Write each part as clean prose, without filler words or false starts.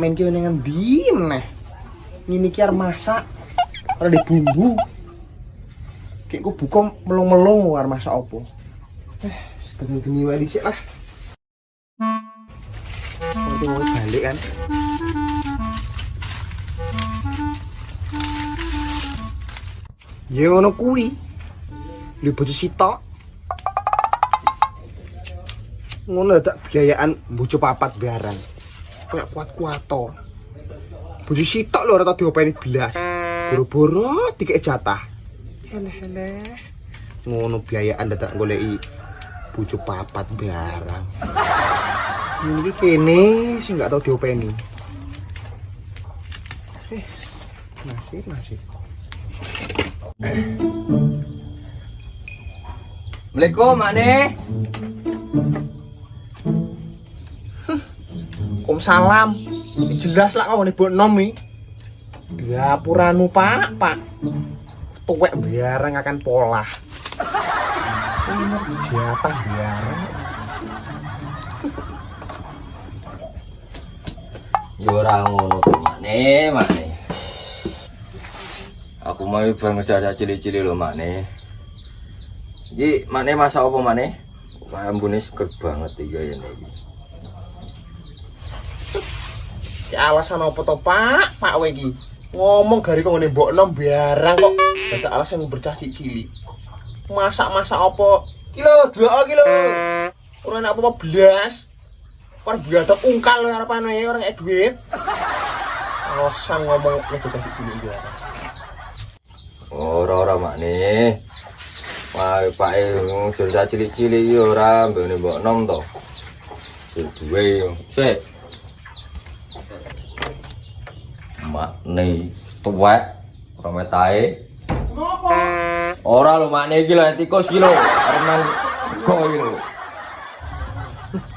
main ki ning endi meneh. Ngene ki arep masak. Ora di bumbu. Kayak ku buka melong-melong arep masak opo. Setengah geni wae dhisik lah. Nanti mau balik kan. Ya ngono kuwi. Lho bojo sitok. Ngono tak biayaan bojo papat barang. Kayak kuat-kuato. Bojo sitok lho ora tau diopeni belas. Boro-boro dikek jatah. Heleh-heleh. Ngono biayaan dadak goleki bojo papat barang. Ini kene sing gak tau diopeni. Nasib. Assalamualaikum, Mak Ne. Waalaikumsalam. Jelas lah kau nih buat nomi. Diapuranu pak. Tuwek biarang akan pola. Jatah biarang. Ya ora ngono to, Mak Ne. Aku mau bangsa cilik-cilik lho, Mak Ne. Iki Mak Ne masak apa, Mak Ne? Ambune seger banget iki ya iki. Ya alasan apa to, Pak? Pak kowe iki ngomong gari kok ngene mbokno biarang kok. Dadak alasan bercah cilik. Masak-masak apa? Kilo, 2 kilo. Ora enak apa belas. Kon biadok ungkal lho arepane orang ek duit. Alasan ngomong nek bercah cilik biarang. Ora Mak Ne. Wah, Pak cerita cilik-cilik iki ora mbene mbok nom to. Duwe yo. Sik. Mak Ne tuwek ora metahe. Ngopo? Ora lho Mak Ne iki lho tikus iki lho. Arep nang sego iki lho.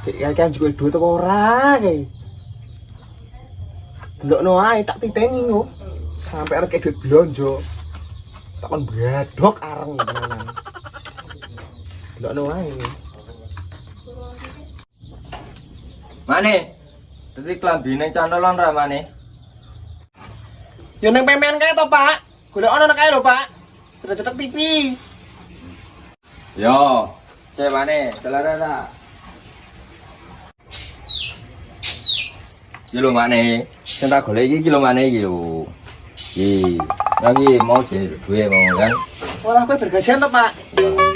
Dek kan juga duit apa ora kae. Delokno ae tak titeni ngo. Sampai arek duit blonjo. Takon bradok areng tenan. Delokno ae. Mak Ne. Dadi klambine cantolan ra Mak Ne. Ya ning pemen kae to, Pak. Golek ono kae lho, Pak. Cetek-cetek TV. Yo, cek Mak Ne, celana ta. Iki lho Mak Ne, sing tak golek iki lho Mak Ne iki lho. Iki, lagi mau duwe mau kan. Ora kowe bergajian to, Pak?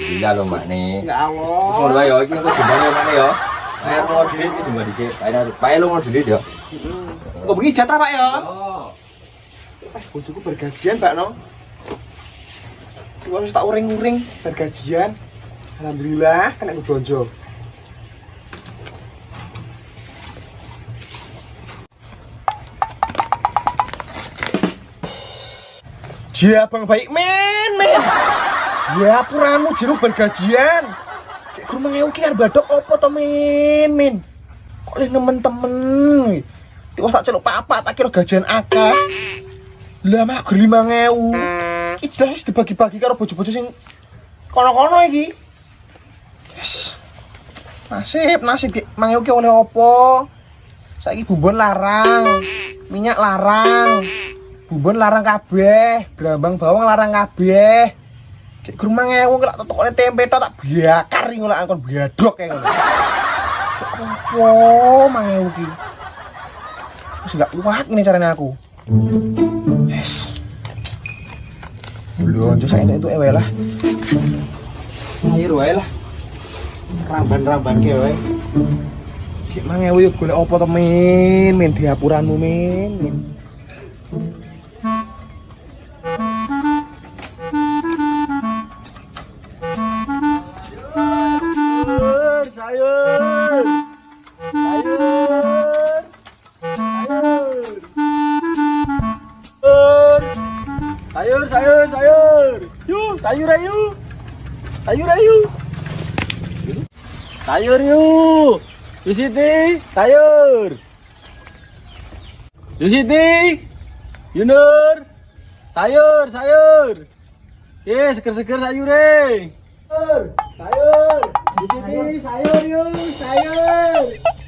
Iya lho Mak Ne. Ya Allah. Ngono wae yo iki kok dibayar Mak Ne yo. Ayo mau duit iki cuma dicek. Pak lu mau duit yo. Kok begini jatah, Pak ya? Oh. Bojoku bergajian, Pak no. Wis tak uring-uring bergajian. Alhamdulillah kena belanja. Dia bang baik men. Ya puramu jeruk bergajian. Kayak kurang ngeuk ki arep badok apa to men. Kok le nemen-temen. Kok tak celuk papa tak kira gajian akeh. Lah mah 5.000. Iki jelas dibagi-bagi karo bojo-bojo sing kono-kono iki. Yes. Nasib ki mangeu ki oleh opo? Saiki bumbon larang, minyak larang. Bumbon larang kabeh, brambang bawang larang kabeh. Ki 5.000 kok tak tokone tempe tok tak bakar ngono kon biadok kae ngono. Opo 5.000 ki? Wis gak kuat ngene carane aku. Yes. Belum, saya itu ewe lah. Sayur wae lah. Ramban-ramban ke wae. Ki mangewu yo golek apa to min diapuranmu min. Sayur. Yuk, sayur ayo. Sayur yuk. Yusiti, sayur. Yusiti, Yunur, sayur. Seger-seger sayur sayur. Yusiti, sayur yuk, sayur.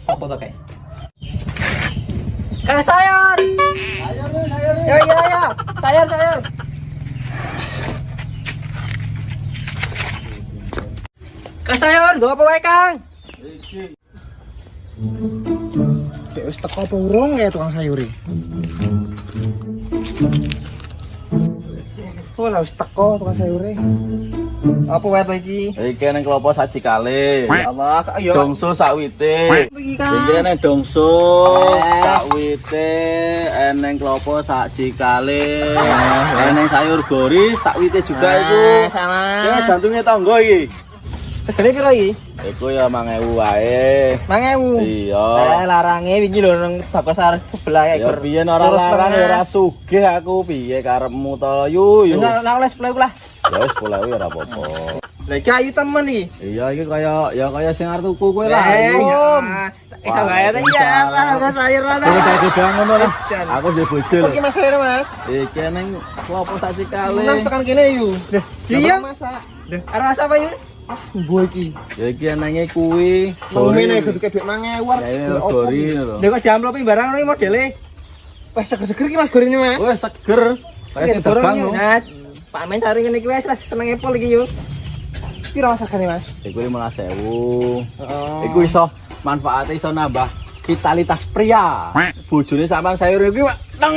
Apa to kae? Sayur. Ya ya ya. Sayur. Sayur, gua apa wae, Kang? Kayak wis teko apa urung ya tukang sayur e? Oh, lah wis teko tukang sayur e. Apa wae to iki? Iki nang klopo sajikale. Allah, ayo. Dongso sakwite. Iki Iki nang dongso sakwite, eneng klopo sajikale. Eneng sayur gori sakwite juga iku. Sama. Ya jantungnya tangga iki. Tegene piro iki? Iku ya 1000 wae. 1000. Iya. Larange wingi lho nang bakos arep sebelah Ya biyen ora larang ora sugih aku piye karepmu to yu. Nang les 10.000 lah. Ya wis 10.000 ora apa-apa. Lah iki ayu temen iki. Iya iki kaya sing arep tuku kowe lah. Iso gawe ta ya, lah sayur lah. Kowe dadi bang ngono lah. Aku dhe bojo lho. Iki Mas sayur Mas. Iki nang klopo sajikale. Nang tekan kene yu. Iya. Masak. Arep masak apa yuk? Mbok iki. Ya iki nangé kuwi. Ngomene kudu kebek 1000 war. Ya gori lho. Lha kok jam lopi barang iki modele. Wes seger-seger iki Mas gorine Mas. Wes seger. Kaya sing terbang lho. Pak Men sari ngene iki wis senenge pol iki yuk. Piro masakane Mas? Iku 15.000. Iku iso manfaate iso nambah vitalitas pria. Bojone sampean sayur iki teng.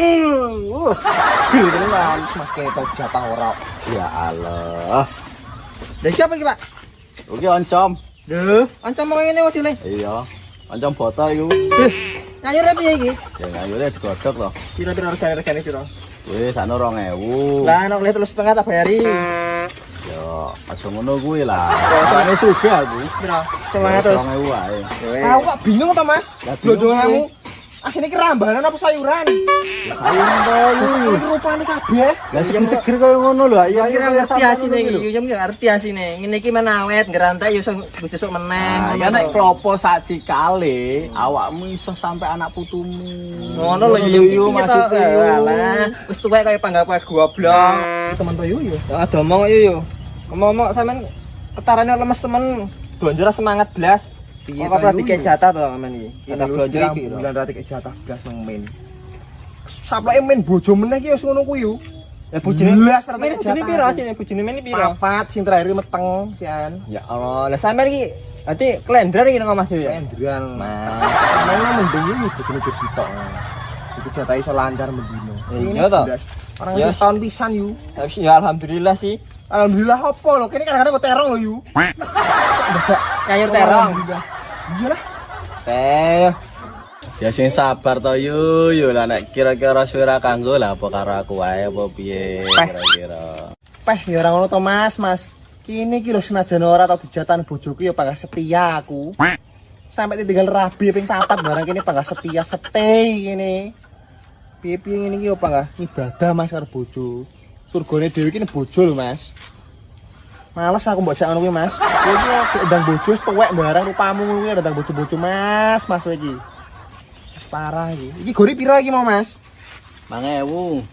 Gitu Mas. Mas ketok jatah ora. Ya Allah. Lah siapa iki, Pak? Oke oncom. Lho, ancam mau ngene modele. Iya. Oncom boto iku. Sayure piye iki? Ya ngayure digodhog to. Piro-piro regane piro? Wis sakno 2.000. Lah nek oleh 3,5 tak bayari. Ya aja ngono kuwi lah. Soalnya sugih aku. Piro? 900. 2.000 wae. Aku kok bingung to Mas. Ya, bingung, Blonjonganmu. Asine iki rambanan apa sayuran? Sayur to Iki rupane kabeh. Lah seger koyo ngono lho. Iya Kira ngerti asine iki, yo ngerti asine. Ngene iki menawet ngerantai yo wis esuk meneh. Ya nek klopo sak cikale, awakmu iso sampe anak putumu. Ngono lho yo maksudnya. Alah, wis tuwek kaya panggap goblok. Temen to yo. Ya ada omong yo. Ngomong sampean ketarane lemes temen. Blonjor semangat blas. Piye Kok berarti kayak jatah to sampean iki? Jatah blonjor iki. bulan rati ke jatah blas nang men. Sapleke men bojo meneh iki wis ngono kuwi yo. Ya bojone Blas rati ke bojone jatah. piro asine bojone men piro? Papat sing terakhir meteng sian. Ya Allah, lah sampean iki berarti klender iki nang omah dhewe ya? Endran. Nang mending yo bojone bersitok. Iku jatah iso lancar mendino. Iya toh? Orang Ya. wis tahun pisan yo. Ya alhamdulillah sih. Alhamdulillah apa lho, kene kadang-kadang kok terong lho yu. Nyayur terong. Iya lah. Ya sing sabar to yo lah nek kira-kira suara kanggo lah apa karo aku wae apa piye kira-kira. Peh ya ora ngono to Mas. Kini iki lho senajan ora tau dijatan bojoku ya panggah setia aku. Sampai ditinggal rabi ping 4 barang kene panggah setia stay kene. Piye-piye ngene iki ya panggah ibadah Mas karo bojo. Surgane dhewe iki bojo lho Mas. Males aku mbok jak ngono kuwi Mas. Kowe iki ndang bojo tuwek barang rupamu ngono kuwi ndang bojo-bojo Mas kowe iki. Parah iki. Iki gori piro iki mau Mas? 5.000.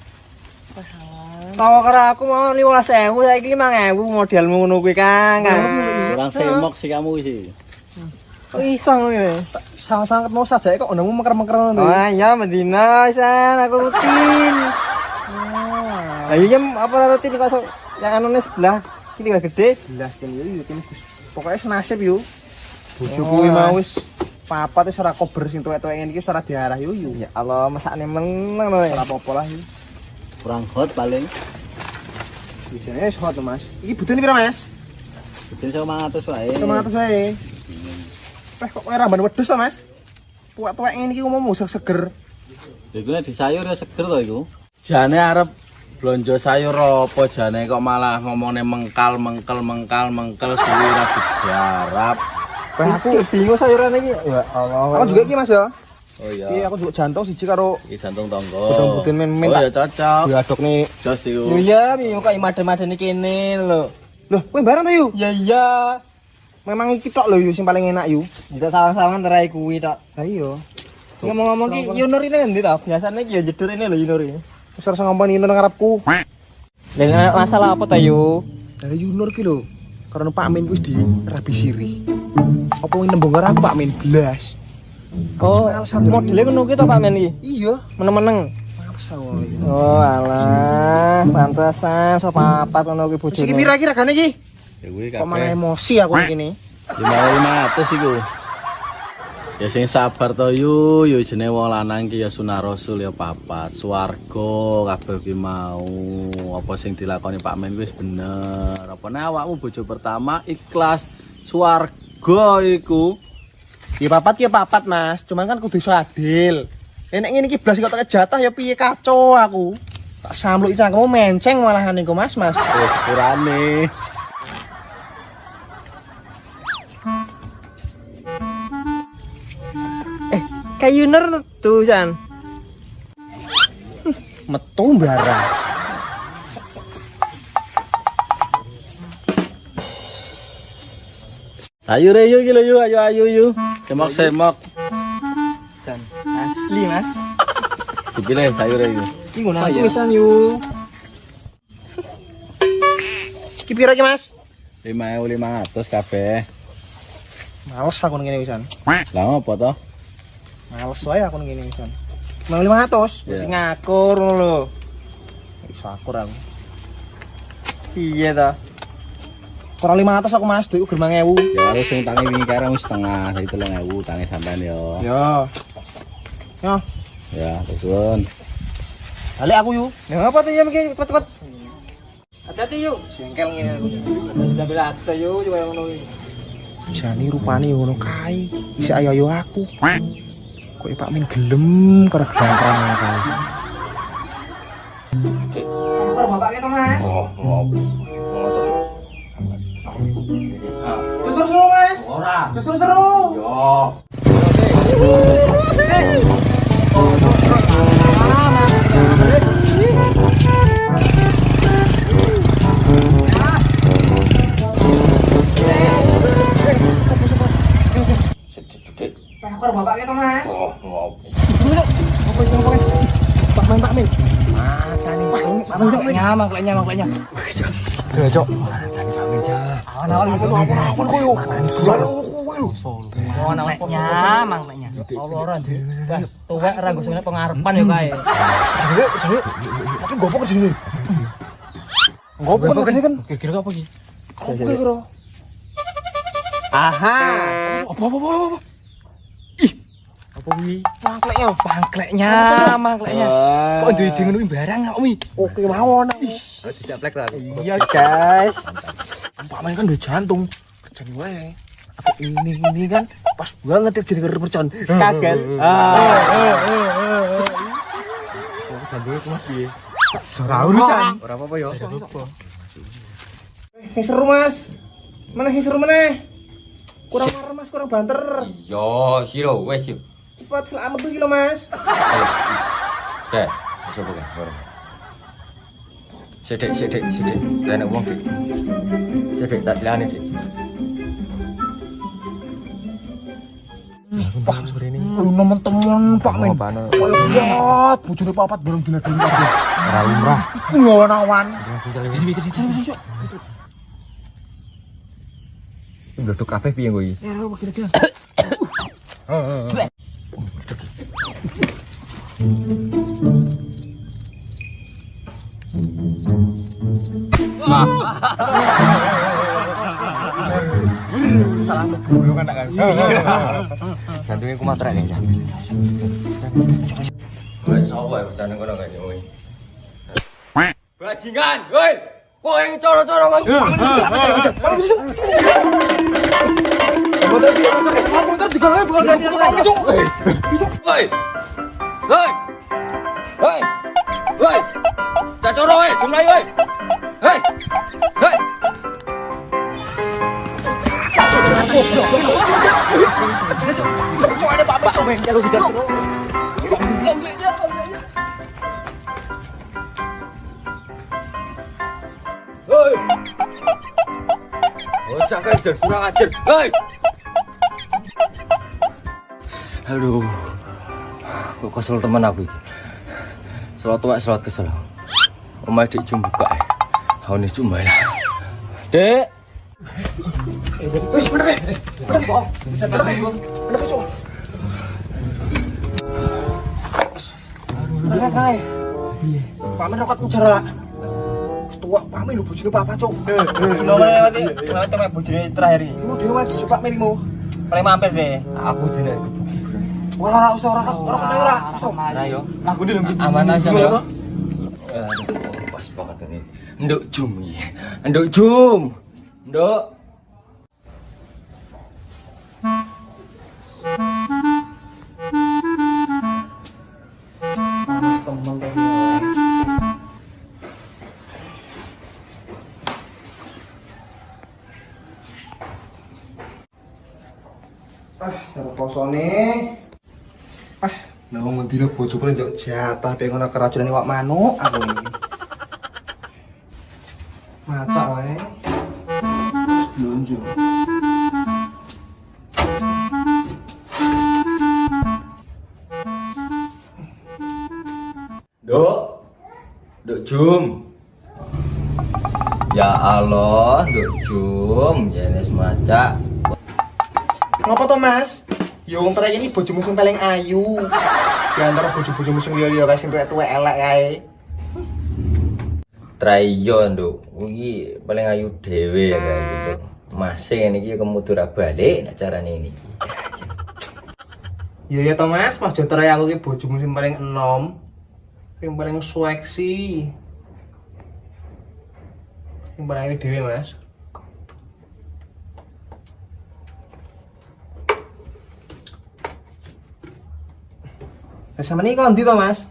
Tawa karo aku mau 15.000 saiki 5.000 modelmu ngono kuwi Kang. Kurang semok sih kamu sih. Kok iso ngono. Sangat mau saja kok ndangmu meker-meker ngono to. Oh iya Medina san aku rutin. Lah iya apa rutin kok yang anu sebelah ini gak gede. Jelas kan yo tim Gus. Pokoke senasib yo. Bojo kuwi mau wis papat wis ora kober sing tuwek-tuwek ngene iki ora diarah yo. Ya Allah masakne meneng lho. Ora apa-apa lah yo. Kurang hot paling. Bisane wis hot Mas. Iki budune piro Mas? Bikin 500 wae. 500 wae. Kok ramban wedhus to Mas? Tuwek-tuwek ngene iki umum seger. Iku nek disayur ya seger to iku. Jane arep blonjo sayur apa jane kok malah ngomongnya mengkal suwi ra digarap. Aku bingung sayuran iki. Ya Allah. Aku juga iki Mas ya. Oh iya. Iki aku juga jantung siji karo Iki jantung tonggo. godhong putih men-men. Oh ya cocok. Diaduk nih. Jos iku. Yo iya, yo kok imade-madene kene lho. Loh, kowe bareng to yu? Ya iya. Memang iki tok lho yu sing paling enak yu. Tidak salah-salah terai kuwi tok. Ha iya. Ngomong-ngomong ki Yunur ini endi ta? Biasane ki ya jedur ini lho Yunur ini. Wis ora ngomong ini nang ngarepku. Lah masalah apa ta yo? Dari Yunur ki lho. Karena Pak Min wis dirabi sirih. Apa wing nembung karo aku Pak Min blas. Oh, modelnya ngono ki to Pak Men iki. Iya, Meneng-meneng. males aku. Oh, alah, pantesan so papat ngono ki bojone. Iki pira regane iki? Ya kuwi Kok malah kabeh emosi aku iki. 500 iku. Ya sing sabar to yu jenenge wong lanang ki ya sunah rasul ya papat. Swarga kabeh ki mau. Apa sing dilakoni Pak Men wis bener. Apa nek awakmu bojo pertama ikhlas swarga iku. Ya papat Mas, cuman kan kudu iso adil. Nek ngene iki blas kok tak jatah ya piye kacau aku. Tak samluki cangkemmu menceng malahan niku Mas. Wis kurane. Kayu ner tuh San. Metu barang. Ayo re yuk lho yuk ayo yuk. Semok. San. Asli Mas. Dipilih sayur yuk. Iki ngono aku wisan yo. Iki pira iki Mas? 5.500 kabeh. Males aku ngene wisan. Lah apa to? Males wae aku ngene wisan. 500. Wis ngakur ngono lho. Iso akur aku. Piye to? Kurang 500 aku Mas, duitku 5.000. Ya harus sing tangi wingi karo wis setengah, jadi 3.000 tangi sampean yo. Ya. Ya, Ya, terus balik aku yuk. Ya apa tuh ya mungkin cepet-cepet. Hati-hati yuk. Jengkel ngene aku. Sudah bela hati yuk coba ngono iki. Jani rupane ngono kae. Isi ayo aku. Kok Pak Men gelem karo ganteng kae. Kok bapak kita Mas? Justru seru Mas. ora. Justru seru. Yo. Kok bapak kita Mas? Pak Men. Makleknya. Gajok. Awal-awal koyo. makleknya. Allah ora njur. Tuwek ra nggo sing pengarepan ya kae. Tapi gopo ke sini. Gopo ke sini kan. Kira-kira apa iki? Gopo kira. Aha. Apa? Apa kuwi? Pangkleknya. Kok duwe ngono barang kok mi? Oke mawon aku. Disaplek ta. Iya, guys. Pak Men kan udah jantung. Kerjaan gue. Aku ini kan pas banget ya jadi kerpercon. Kaget. Jantungnya kuat piye? Ora urusan. Ora apa-apa ya. Sing seru Mas. Mana sing seru meneh? Kurang marah Mas, kurang banter. Yo, siro wes yo. Cepat selamat tuh kilo Mas. Sek, iso bukan, baru. Sedek. Lah nek wong Dik. Sedek tak dilane Dik. Pak seperti ini. Temen-temen Pak Men. Kayak kuat, bojone papat bareng diladeni kabeh. Ora lumrah. Iku ngawan-awan. Ndodok kabeh piye kowe iki? Ya ora kira-kira. Salah dulu kan tak. Jantungnya kumat rek ya. Wes sapa ya bocah ngono kae kowe. Bajingan, woi. Kok yang coro-coro kan? Woi. Cak coro woi, jumlah woi. Hei. Hei. Bocah kan jan kurang ajar. Hei. Aduh. Kok kesel temen aku iki. Salat wae salat kesel. Omah Dik jum buka. Haune cuma lah. Dek. Wis bener. Rai. Pak Men rokot jarak. Wis tuwa Pak Men lho bojone Papa, Cuk. Nomor lewati sama bojone terakhir iki. Lu dhewe aja Pak Merimu. Paling mampir deh. Aku jenek gebuki. Ora wis ora ora. Wis to. Ora yo. Aku dulu Aman aja yo. Aduh, pas banget ini. Nduk Jum iki. Nduk Jum. Nduk. Panas temen tadi. Cara posone. Lah wong ngendine bojoku njuk jatah pengen ora keracunan iwak manuk aku iki. Macak wae. Terus blonjo. Nduk Jum. Ya Allah, Nduk Jum, jane semacak. Ngapa to, Mas? Ya wong trek ini bojomu sing paling ayu. Di antara bojo-bojomu sing liya-liya kae sing tuwek-tuwek elek kae. Trayo Nduk, iki paling ayu dhewe ya kayak gitu. Masih ini iki kemudur balik nak carane ini. Iya ya to, Mas Jotra aku ki bojomu sing paling enom. Yang paling seksi. Yang paling ayu dhewe, Mas. Nah, sama ini kok ndi to, Mas?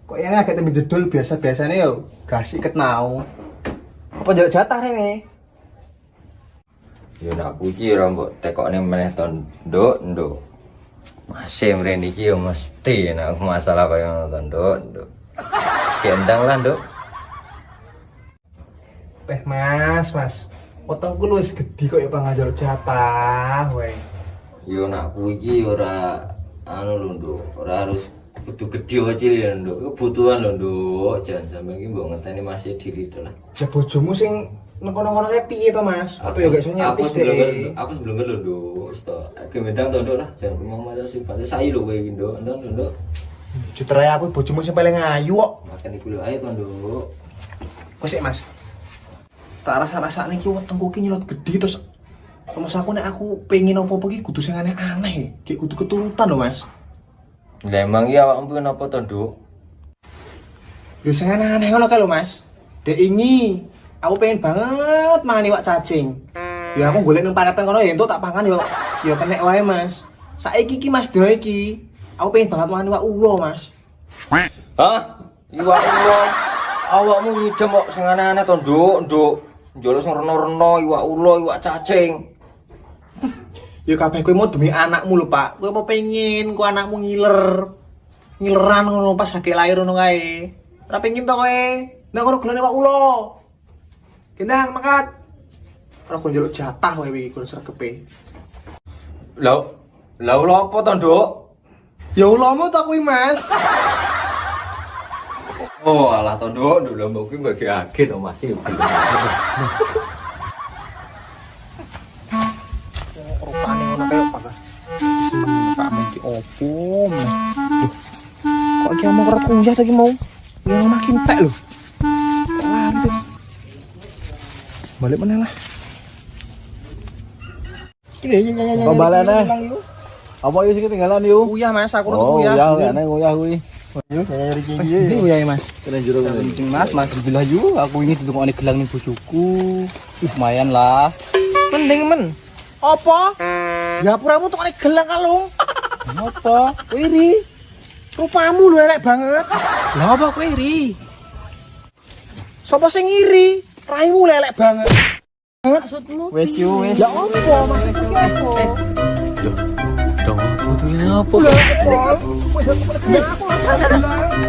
Kok ini agak tembe jedul biasa-biasane yo gak siket mau. Apa njaluk jatah rene? Yo nak aku iki ora mbok tekokne meneh to Nduk. Masih mrene iki yo mesti nek aku masalah kaya ngono to Nduk. Gendang lah Nduk. Mas. Wetengku lu wis gedhi kok ya pangajar jatah wae. Yo nak aku iki ora anu lho Nduk, ora harus kudu gedhe wae cilik lho Nduk. Kebutuhan lho Nduk, jangan sampe iki mbok ngenteni masih diri to lah. Ya bojomu sing ngono-ngono kae piye to, Mas? Apa ya gak iso nyapis deh. Aku sebelum lho Nduk, wis to. Aku mendang to Nduk lah, jangan ngomong aja sih. Pantes sayi lho kowe iki Nduk, Nduk. Jutra aku bojomu sing paling ayu kok. Makan iku lho ae to Nduk. Kok sik, Mas? Tak rasa-rasane iki wetengku ki nyelot gedhi terus Mas aku nek aku pengen apa-apa ki kudu sing aneh-aneh, ki kudu keturutan lho, Mas. Lah emang iya awakmu pengen apa to Nduk? Ya sing aneh-aneh ngono kae lho, Mas. Dek ini aku pengen banget mangan iwak cacing. Ya aku golek nang panetan kono ya entuk tak pangan yo. Ya kenek wae, Mas. Saiki iki Mas dino iki aku pengen banget mangan iwak ulo, Mas. Hah? Iwak ulo. Awakmu ngidem kok sing aneh-aneh to Nduk. Njolo sing reno-reno iwak ulo, iwak cacing. Ya kabeh kowe mau demi anakmu lho, Pak. Kowe mau pengen ku anakmu ngileran ngono pas lagi lahir ngono kae. Ora pengen to kowe. Nek ngono gelane iwak ulo. Gendang makat. Ora kok njaluk jatah kowe iki kon sregepe. Lah ulo apa to Nduk? Ya ulomu to kuwi, Mas. Oh, alah to Nduk, lho mbok kuwi mbagi-agi to masih. Rupane ngono kaya apa ka? Wis men Pak Men ki opo men. Duh. Kok iki mau kerat kunjah to iki mau? Ya makin tek lho. Wah, gitu. Balik meneh lah. Iki nyanyi-nyanyi. Pembalane. Apa yo sing ketinggalan yo? Uyah, Mas, aku Oh, uyah. ya nek uyah kuwi. Ini uyah, Mas. Kena jero kencing Mas, alhamdulillah yo aku ini ditungokne gelang ning bojoku. Lumayan lah. Mending men. Apa? Ya puramu tuh gelang kalung. Apa? Kowe iri. Rupamu lho elek banget. Lah apa kowe iri? Sopo sing ngiri? Raimu elek banget. Maksudmu? Wes yo wes. Ya apa maksudmu ki apa? Dong butuhnya apa?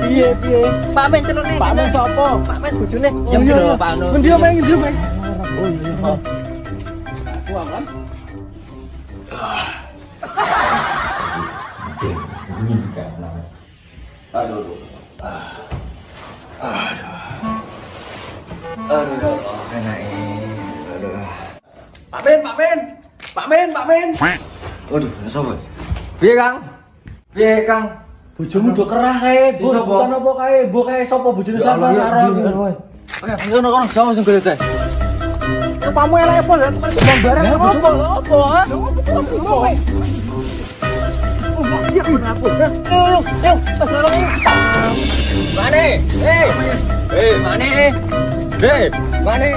Piye piye? Pak Men celune. Pak Men sapa? Pak Men bojone. Yang jero Pak Anu. Ngendi omae ngendi omae? Oh iya. Wah kan? Aduh. Enak aduh. Pak Men. Waduh, sapa? Piye, Kang? Bojomu do kerah kae, Bu. Iso, Po. Bukan apa kae, Bu kae sapa bojone sampean karo aku. Oke, ayo kono sama sing golek teh. Kamu elek pol ya, tukang sebang barang. Ya apa apa ha? Mane? Mane? Mane?